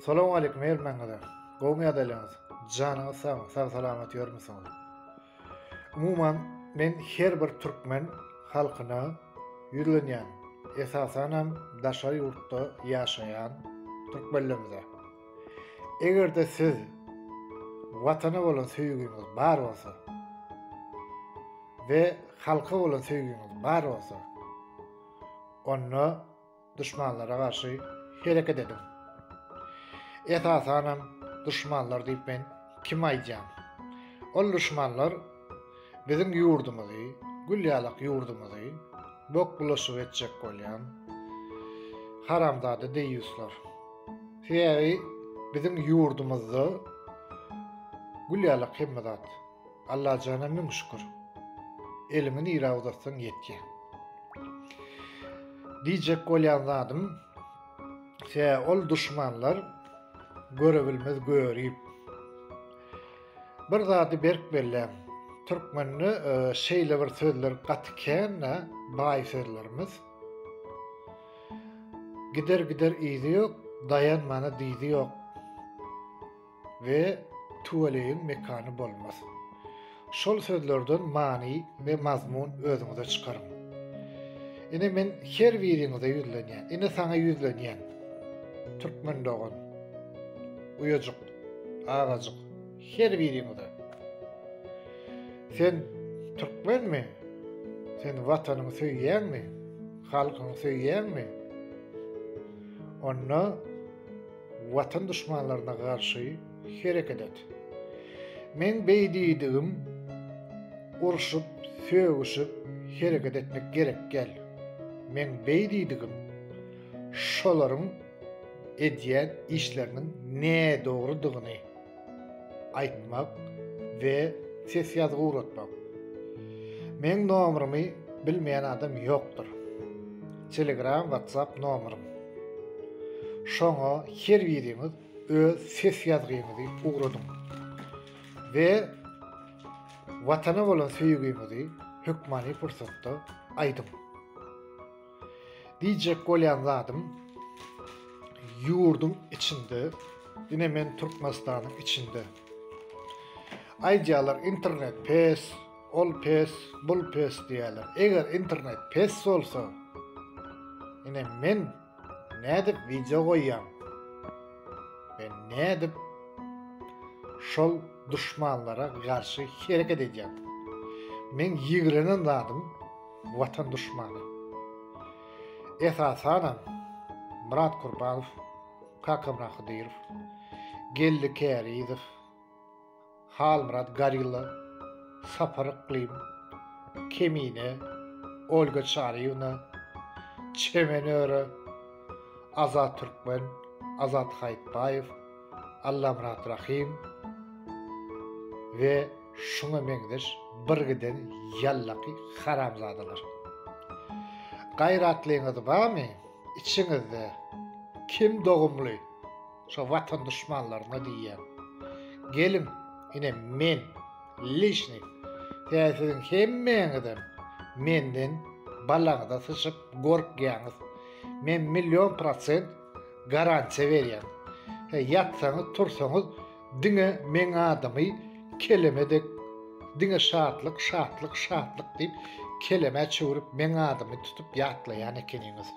Salamu aleykum ermenler. Gowmy adalyňyz. Janyňyz sag salamat ýörmüsiňiz. Umuman men her bir türkmen halkyna ýüzlenýän, esasanam daşa ýurtda ýaşaýan türkmenlerimize. Egerde siz watana bolan söýgüňiz bar bolsa we halka bolan söýgüňiz bar bolsa, onu düşmanlara garşy hereket edin. Esasanam düşmanlar diýip men kim aýdjam? Ol düşmanlar bizim ýurdumuzy, gülýalyk ýurdumuzy bokbulaşyp etjek bolýan haramzada deýýuslar. Şeýle bizim ýurdumuzda gülýalyk hemmedat. Allah jana min şükür. Elimin ýere uzatsan ýetýär. Diýjek bolýan zadym, ol düşmanlar görebilmez görýip bir zady berk berlem türkmenni şeýle bir sözler gatykenne baý sözlerimiz gider izi ýok, dayanmana dizi ýok we tuwaleýin mekany bolmaz. Şol sözlerden many we mazmun özüňize çykaryn. Ine men her biriňize ýüzlenýän, ine saňa ýüzlenýän türkmen dogan uyacık, ağacık, her biriňize. Sen Türkmen mi? Sen watanyňy söýýän mi? Halkyňy söýýän mi? Onu watan düşmanlaryna garşy hereket et. Men beýdiýdim, urşup, söýüşüp hereket etmek gerek gel. Men beýdiýdim, şolaryň edýän işlerinin ne dogrudygyny aýtmak we ses ýazgy uratmak. Men nomerymy bilmeýän adam ýokdur. Telegram, WhatsApp nomerym. Şoňa her biriňiz öz ses ýazgyňyzy ugradym. We watana bolan söýgüňizi hökmany pursatda aýdym. Diýjek bolýan zadym, yurdum içinde, yine men Türkmenistanyň içinde. Aýdýarlar internet pes, ol pes, bul pes diýerler. Eger internet pes bolsa, yine men nädip video goýýam? Ben nädip şol düşmanlara garşy hereket edýän? Men ýigirenen zadym watan düşmany. Esasanam Murat Kurbanow, Kakam Rahidirov, Gelli Keriýew, Halmurat Garilla, Sapar Iqlim, Kemine, Olga Çaryevna, Çemenöre, Azat Türkmen, Azat Haýtbaýew, Allamrat Rahim we şuňa meňdeş birgiden ýallaky haramzadalar. Gaýratlyňyz barmy? İçinizde kim dogumly? Şo watan düşmanlaryna diýýär. Gelin, ine men lişni täsirin hemmeňizden menden balagda sıçyp gorkýaňyz. Men 10000% garantiýa berýän. Ýatsaňyz, tursaňyz diňe men adamy kelemedek diňe şatlyk diýip keleme çöwürip men adamy tutup ýatlaýan ekeniňiz.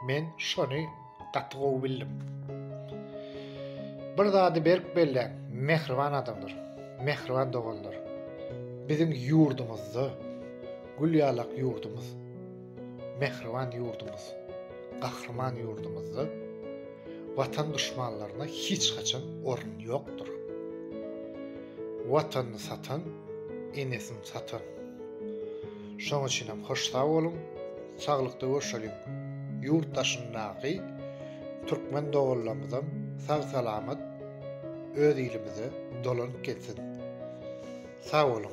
Men şonu gatlygy bildim. Bir zady berk bellen mehriban adamdyr, mehriban dogandyr. Bizim ýurdumyzda, gülýalyk ýurdumyz, mehriban ýurdumyz, gahrman ýurdumyzda watan düşmanlaryna hiç haçan orun ýokdur. Watanyny satan, enesini satan. Şoň üçin hoşsa bolun, saglykda görüşelim. Yurttaşyndaky türkmen doganlarymyzam sag salamat öz ilimize dolanyp gelsin. Sag bolun.